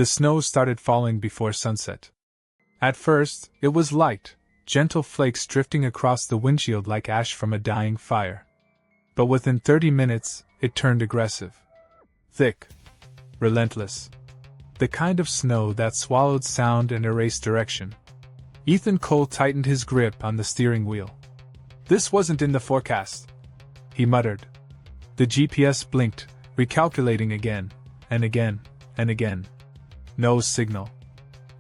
The snow started falling before sunset. At first, it was light, gentle flakes drifting across the windshield like ash from a dying fire. But within 30 minutes, it turned aggressive. Thick. Relentless. The kind of snow that swallowed sound and erased direction. Ethan Cole tightened his grip on the steering wheel. "This wasn't in the forecast," he muttered. The GPS blinked, recalculating again, and again, and again. No signal.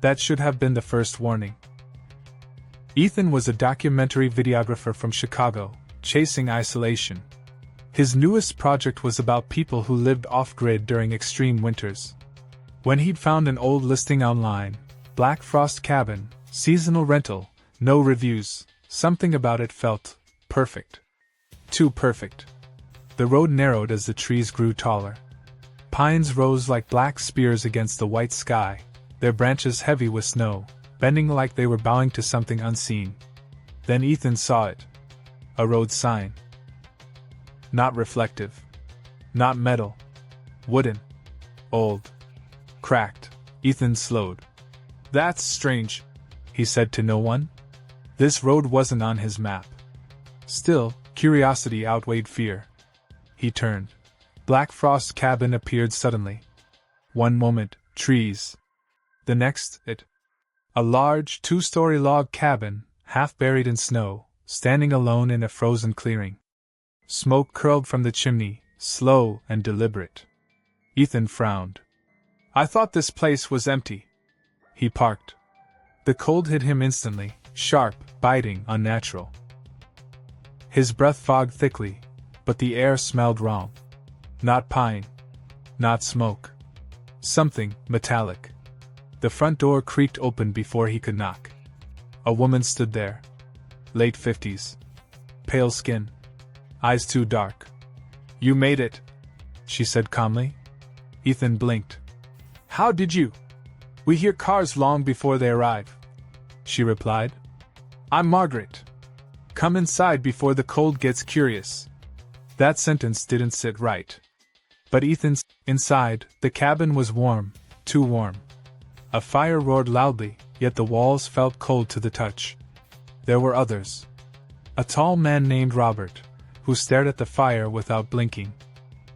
That should have been the first warning. Ethan was a documentary videographer from Chicago, chasing isolation. His newest project was about people who lived off-grid during extreme winters. When he'd found an old listing online, Black Frost Cabin, seasonal rental, no reviews, something about it felt perfect. Too perfect. The road narrowed as the trees grew taller. Pines rose like black spears against the white sky, their branches heavy with snow, bending like they were bowing to something unseen. Then Ethan saw it. A road sign. Not reflective. Not metal. Wooden. Old. Cracked. Ethan slowed. "That's strange," he said to no one. This road wasn't on his map. Still, curiosity outweighed fear. He turned. Black Frost Cabin appeared suddenly. One moment, trees. The next, it. A large, 2-story log cabin, half buried in snow, standing alone in a frozen clearing. Smoke curled from the chimney, slow and deliberate. Ethan frowned. "I thought this place was empty." He parked. The cold hit him instantly, sharp, biting, unnatural. His breath fogged thickly, but the air smelled wrong. Not pine. Not smoke. Something metallic. The front door creaked open before he could knock. A woman stood there. Late 50s. Pale skin. Eyes too dark. "You made it," she said calmly. Ethan blinked. "How did you?" "We hear cars long before they arrive," she replied. "I'm Margaret. Come inside before the cold gets curious." That sentence didn't sit right. But Ethan's inside, the cabin was warm, too warm. A fire roared loudly, yet the walls felt cold to the touch. There were others. A tall man named Robert, who stared at the fire without blinking.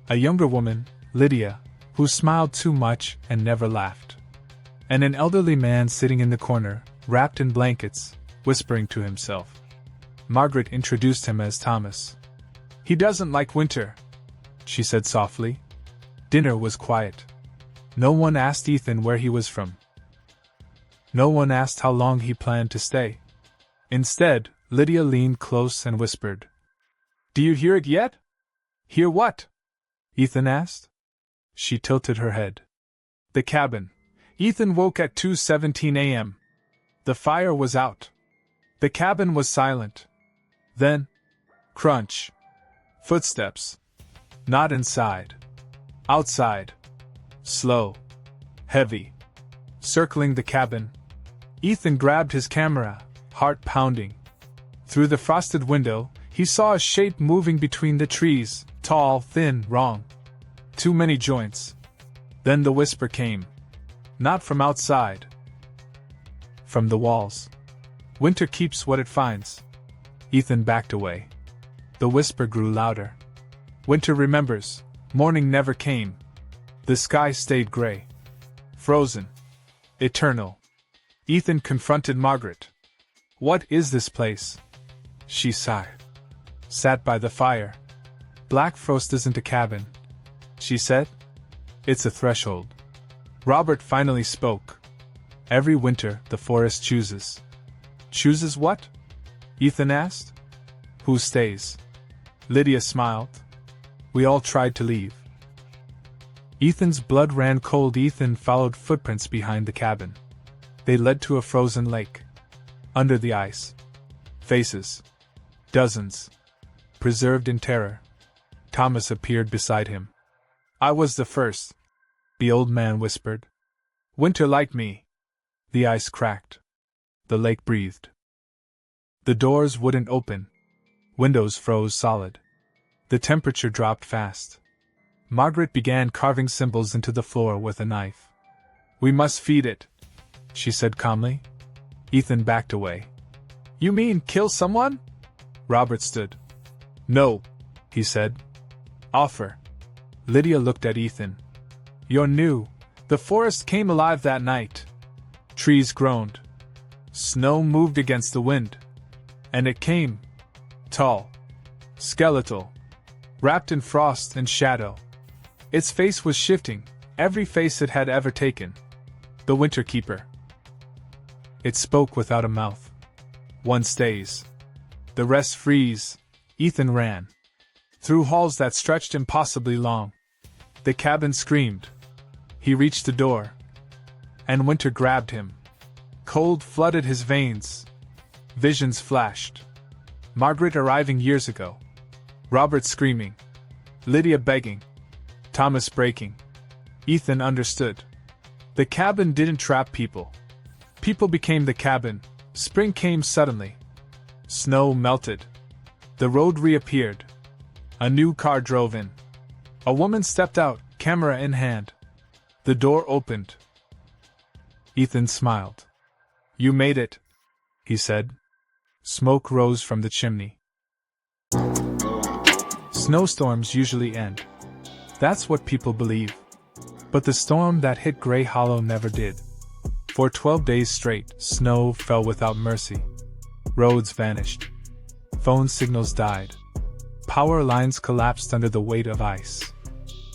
A younger woman, Lydia, who smiled too much and never laughed. And an elderly man sitting in the corner, wrapped in blankets, whispering to himself. Margaret introduced him as Thomas. "He doesn't like winter," she said softly. Dinner was quiet. No one asked Ethan where he was from. No one asked how long he planned to stay. Instead, Lydia leaned close and whispered, "Do you hear it yet?" "Hear what?" Ethan asked. She tilted her head. "The cabin." Ethan woke at 2:17 a.m. The fire was out. The cabin was silent. Then, crunch. Footsteps. Not inside. Outside. Slow. Heavy. Circling the cabin. Ethan grabbed his camera, heart pounding. Through the frosted window, he saw a shape moving between the trees, tall, thin, wrong. Too many joints. Then the whisper came. Not from outside. From the walls. "Winter keeps what it finds." Ethan backed away. The whisper grew louder. "Winter remembers. Morning never came. The sky stayed gray. Frozen. Eternal." Ethan confronted Margaret. "What is this place?" She sighed. Sat by the fire. "Black Frost isn't a cabin," she said. "It's a threshold." Robert finally spoke. "Every winter, the forest chooses." "Chooses what?" Ethan asked. "Who stays?" Lydia smiled. "We all tried to leave." Ethan's blood ran cold. Ethan followed footprints behind the cabin. They led to a frozen lake. Under the ice. Faces. Dozens. Preserved in terror. Thomas appeared beside him. "I was the first," the old man whispered. "Winter liked me." The ice cracked. The lake breathed. The doors wouldn't open. Windows froze solid. The temperature dropped fast. Margaret began carving symbols into the floor with a knife. We must feed it, she said calmly. Ethan backed away. You mean kill someone? Robert stood. No, he said. Offer. Lydia looked at Ethan. You're new. The forest came alive that night. Trees groaned. Snow moved against the wind. And it came. Tall. Skeletal. Wrapped in frost and shadow. Its face was shifting, every face it had ever taken. The Winter Keeper. It spoke without a mouth. One stays. The rest freeze. Ethan ran. Through halls that stretched impossibly long. The cabin screamed. He reached the door. And Winter grabbed him. Cold flooded his veins. Visions flashed. Margaret arriving years ago. Robert screaming. Lydia begging. Thomas breaking. Ethan understood. The cabin didn't trap people. People became the cabin. Spring came suddenly. Snow melted. The road reappeared. A new car drove in. A woman stepped out, camera in hand. The door opened. Ethan smiled. You made it, he said. Smoke rose from the chimney. Snowstorms usually end. That's what people believe. But the storm that hit Grey Hollow never did. For 12 days straight, snow fell without mercy. Roads vanished. Phone signals died. Power lines collapsed under the weight of ice.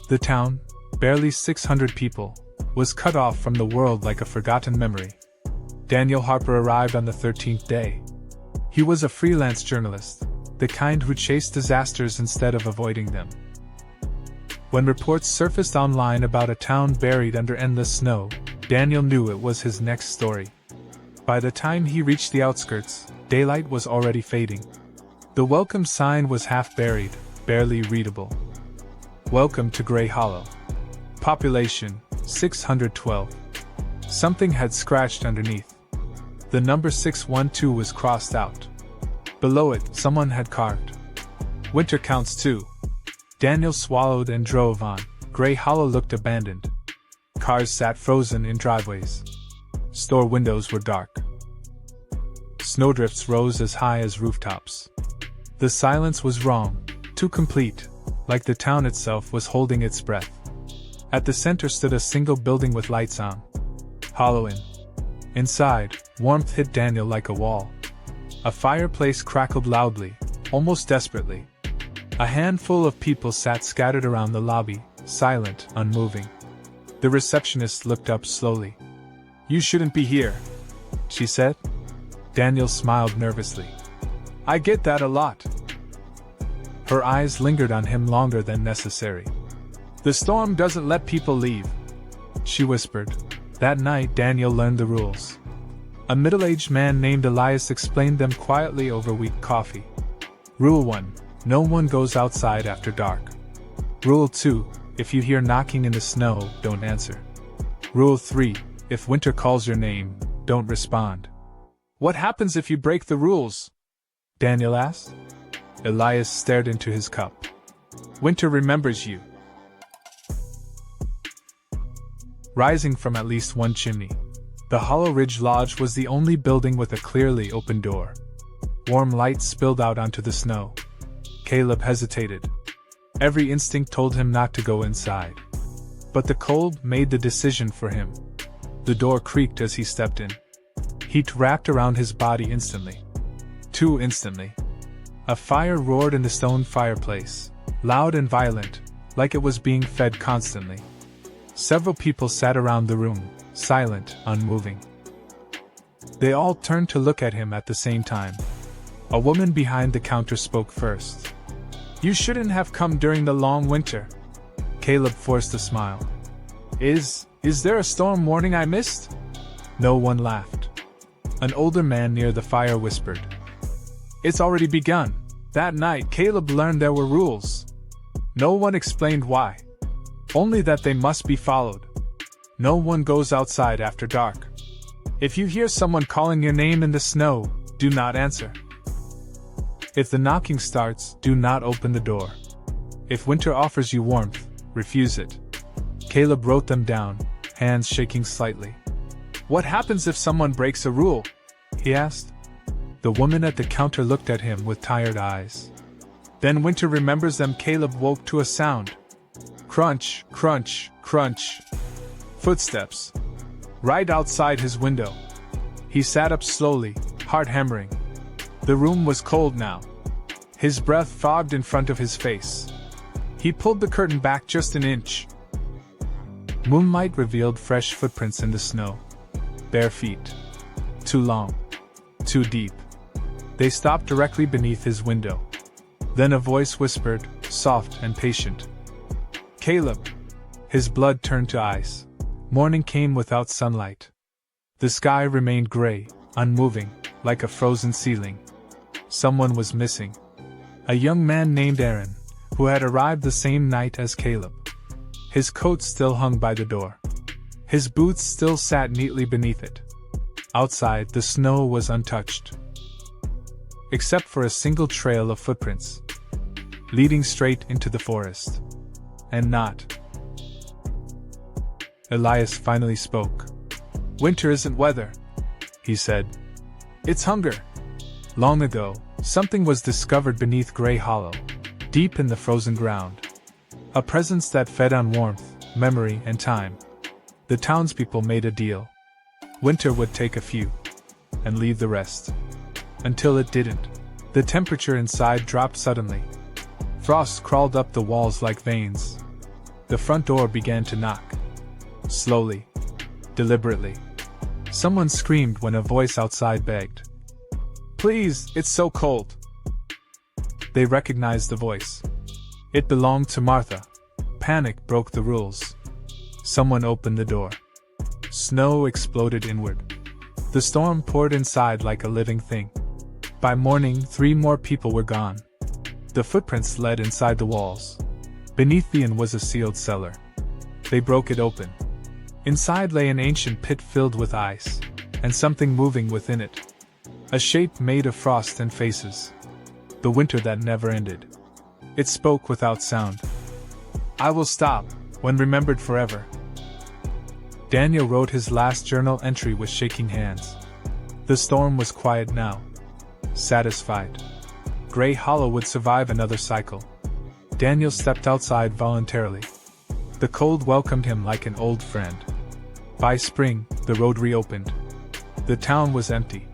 The town, barely 600 people, was cut off from the world like a forgotten memory. Daniel Harper arrived on the 13th day. He was a freelance journalist, the kind who chased disasters instead of avoiding them. When reports surfaced online about a town buried under endless snow, Daniel knew it was his next story. By the time he reached the outskirts, daylight was already fading. The welcome sign was half buried, barely readable. Welcome to Grey Hollow. Population, 612. Something had scratched underneath. The number 612 was crossed out. Below it, someone had carved. Winter counts 2. Daniel swallowed and drove on. Grey Hollow looked abandoned. Cars sat frozen in driveways. Store windows were dark. Snowdrifts rose as high as rooftops. The silence was wrong, too complete, like the town itself was holding its breath. At the center stood a single building with lights on. Hollow Inn. Inside, warmth hit Daniel like a wall. A fireplace crackled loudly, almost desperately. A handful of people sat scattered around the lobby, silent, unmoving. The receptionist looked up slowly. You shouldn't be here, she said. Daniel smiled nervously. I get that a lot. Her eyes lingered on him longer than necessary. The storm doesn't let people leave, she whispered. That night Daniel learned the rules. A middle-aged man named Elias explained them quietly over weak coffee. Rule 1. No one goes outside after dark. Rule 2. If you hear knocking in the snow, don't answer. Rule 3. If Winter calls your name, don't respond. What happens if you break the rules? Daniel asked. Elias stared into his cup. Winter remembers you. Rising from at least one chimney, the Hollow Ridge Lodge was the only building with a clearly open door. Warm light spilled out onto the snow. Caleb hesitated. Every instinct told him not to go inside. But the cold made the decision for him. The door creaked as he stepped in. Heat wrapped around his body instantly. Too instantly. A fire roared in the stone fireplace, loud and violent, like it was being fed constantly. Several people sat around the room, silent, unmoving. They all turned to look at him at the same time. A woman behind the counter spoke first. You shouldn't have come during the long winter. Caleb forced a smile. Is there a storm warning I missed? No one laughed. An older man near the fire whispered. It's already begun. That night, Caleb learned there were rules. No one explained why. Only that they must be followed. No one goes outside after dark. If you hear someone calling your name in the snow, do not answer. If the knocking starts, do not open the door. If winter offers you warmth, refuse it. Caleb wrote them down, hands shaking slightly. "What happens if someone breaks a rule?" he asked. The woman at the counter looked at him with tired eyes. Then Winter remembers them. Caleb woke to a sound. Crunch, crunch, crunch. Footsteps. Right outside his window. He sat up slowly, heart hammering. The room was cold now. His breath fogged in front of his face. He pulled the curtain back just an inch. Moonlight revealed fresh footprints in the snow. Bare feet. Too long. Too deep. They stopped directly beneath his window. Then a voice whispered, soft and patient. "Caleb." His blood turned to ice. Morning came without sunlight. The sky remained gray, unmoving, like a frozen ceiling. Someone was missing. A young man named Aaron, who had arrived the same night as Caleb. His coat still hung by the door. His boots still sat neatly beneath it. Outside, the snow was untouched, except for a single trail of footprints, leading straight into the forest. And not. Elias finally spoke. "Winter isn't weather," he said. "It's hunger." Long ago, something was discovered beneath Grey Hollow, deep in the frozen ground. A presence that fed on warmth, memory, and time. The townspeople made a deal. Winter would take a few, and leave the rest. Until it didn't. The temperature inside dropped suddenly. Frost crawled up the walls like veins. The front door began to knock. Slowly. Deliberately. Someone screamed when a voice outside begged. "Please, it's so cold." They recognized the voice. It belonged to Martha. Panic broke the rules. Someone opened the door. Snow exploded inward. The storm poured inside like a living thing. By morning, 3 more people were gone. The footprints led inside the walls. Beneath the inn was a sealed cellar. They broke it open. Inside lay an ancient pit filled with ice, and something moving within it. A shape made of frost and faces. The winter that never ended. It spoke without sound. "I will stop, when remembered forever." Daniel wrote his last journal entry with shaking hands. The storm was quiet now. Satisfied. Grey Hollow would survive another cycle. Daniel stepped outside voluntarily. The cold welcomed him like an old friend. By spring, the road reopened. The town was empty.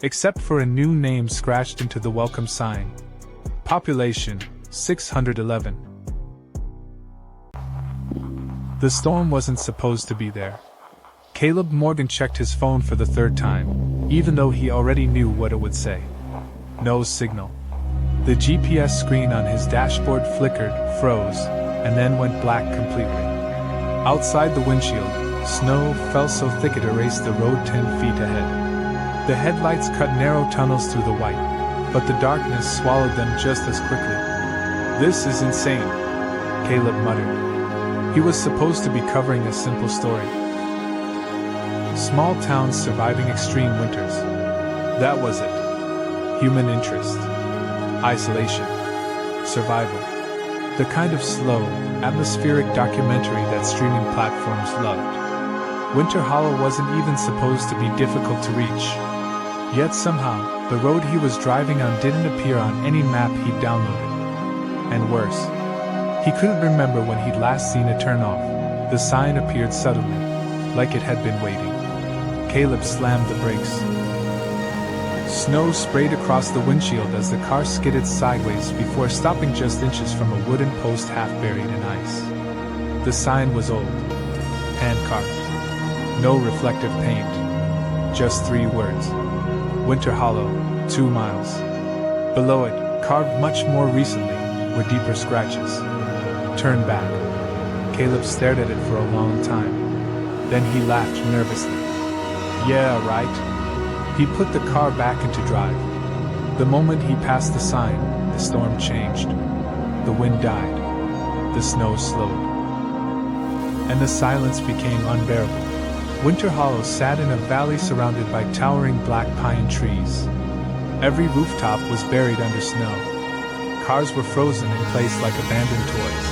Except for a new name scratched into the welcome sign. Population, 611. The storm wasn't supposed to be there. Caleb Morgan checked his phone for the 3rd time, even though he already knew what it would say. No signal. The GPS screen on his dashboard flickered, froze, and then went black completely. Outside the windshield, snow fell so thick it erased the road 10 feet ahead. The headlights cut narrow tunnels through the white, but the darkness swallowed them just as quickly. "This is insane," Caleb muttered. He was supposed to be covering a simple story. Small towns surviving extreme winters. That was it. Human interest. Isolation. Survival. The kind of slow, atmospheric documentary that streaming platforms loved. Winter Hollow wasn't even supposed to be difficult to reach. Yet somehow, the road he was driving on didn't appear on any map he'd downloaded. And worse, he couldn't remember when he'd last seen it turn off. The sign appeared suddenly, like it had been waiting. Caleb slammed the brakes. Snow sprayed across the windshield as the car skidded sideways before stopping just inches from a wooden post half buried in ice. The sign was old. Hand-carved. No reflective paint. Just 3 words. Winter Hollow, 2 miles. Below it, carved much more recently, were deeper scratches. Turn back. Caleb stared at it for a long time. Then he laughed nervously. "Yeah, right." He put the car back into drive. The moment he passed the sign, the storm changed. The wind died. The snow slowed. And the silence became unbearable. Winter Hollow sat in a valley surrounded by towering black pine trees. Every rooftop was buried under snow. Cars were frozen in place like abandoned toys.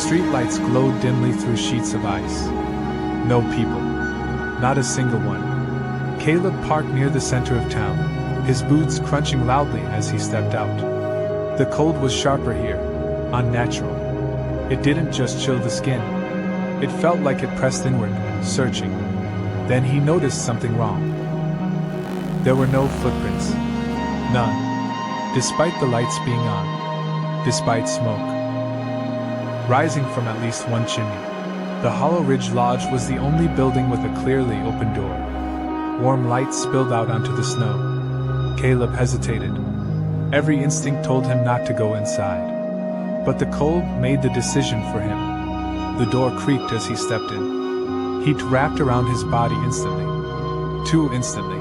Streetlights glowed dimly through sheets of ice. No people. Not a single one. Caleb parked near the center of town, his boots crunching loudly as he stepped out. The cold was sharper here, unnatural. It didn't just chill the skin. It felt like it pressed inward, searching. Then he noticed something wrong. There were no footprints. None. Despite the lights being on. Despite smoke rising from at least one chimney. The Hollow Ridge Lodge was the only building with a clearly open door. Warm light spilled out onto the snow. Caleb hesitated. Every instinct told him not to go inside. But the cold made the decision for him. The door creaked as he stepped in. Heat wrapped around his body instantly. Too instantly.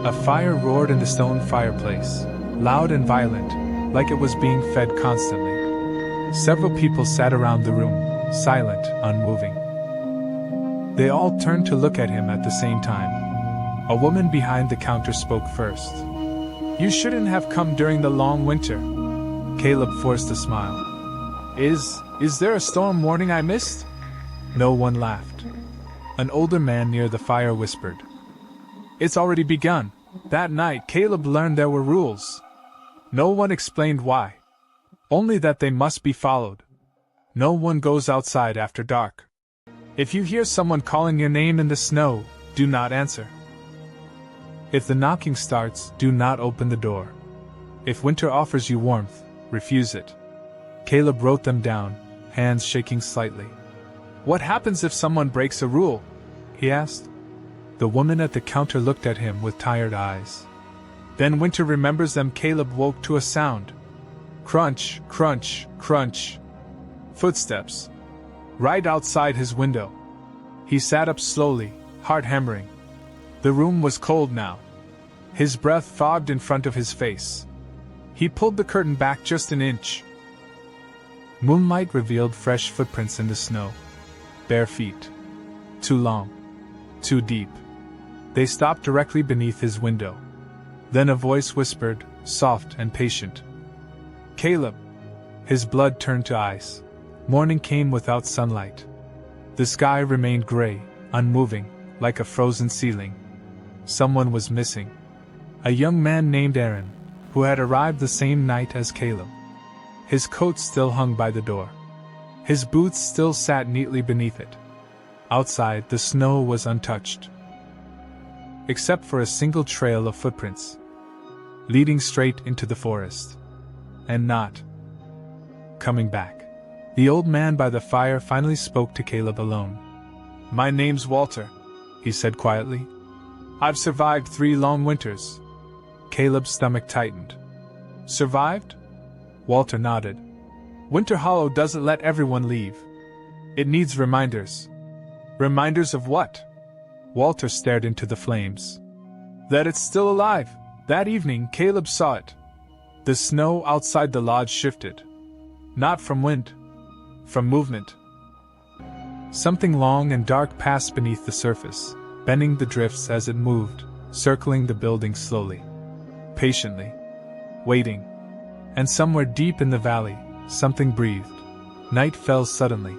A fire roared in the stone fireplace, loud and violent, like it was being fed constantly. Several people sat around the room, silent, unmoving. They all turned to look at him at the same time. A woman behind the counter spoke first. "You shouldn't have come during the long winter." Caleb forced a smile. Is there a storm warning I missed?" No one laughed. An older man near the fire whispered. "It's already begun." That night, Caleb learned there were rules. No one explained why. Only that they must be followed. No one goes outside after dark. If you hear someone calling your name in the snow, do not answer. If the knocking starts, do not open the door. If winter offers you warmth, refuse it. Caleb wrote them down, hands shaking slightly. "What happens if someone breaks a rule?" he asked. The woman at the counter looked at him with tired eyes. "Then winter remembers them." Caleb woke to a sound. Crunch, crunch, crunch. Footsteps. Right outside his window. He sat up slowly, heart hammering. The room was cold now. His breath fogged in front of his face. He pulled the curtain back just an inch. Moonlight revealed fresh footprints in the snow. Bare feet. Too long. Too deep. They stopped directly beneath his window. Then a voice whispered, soft and patient. "Caleb." His blood turned to ice. Morning came without sunlight. The sky remained gray, unmoving, like a frozen ceiling. Someone was missing. A young man named Aaron, who had arrived the same night as Caleb. His coat still hung by the door. His boots still sat neatly beneath it. Outside, the snow was untouched, except for a single trail of footprints, leading straight into the forest. And not coming back. The old man by the fire finally spoke to Caleb alone. "My name's Walter," he said quietly. "I've survived 3 long winters." Caleb's stomach tightened. "Survived?" Walter nodded. "Winter Hollow doesn't let everyone leave. It needs reminders." "Reminders of what?" Walter stared into the flames. "That it's still alive." That evening, Caleb saw it. The snow outside the lodge shifted. Not from wind. From movement. Something long and dark passed beneath the surface, bending the drifts as it moved, circling the building slowly. Patiently. Waiting. And somewhere deep in the valley, something breathed. Night fell suddenly.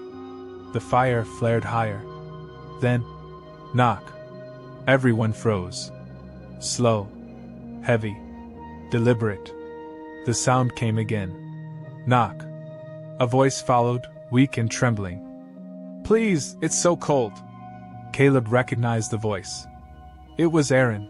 The fire flared higher. Then, knock. Everyone froze. Slow. Heavy. Deliberate. The sound came again. Knock. A voice followed, weak and trembling. "Please, it's so cold." Caleb recognized the voice. It was Aaron.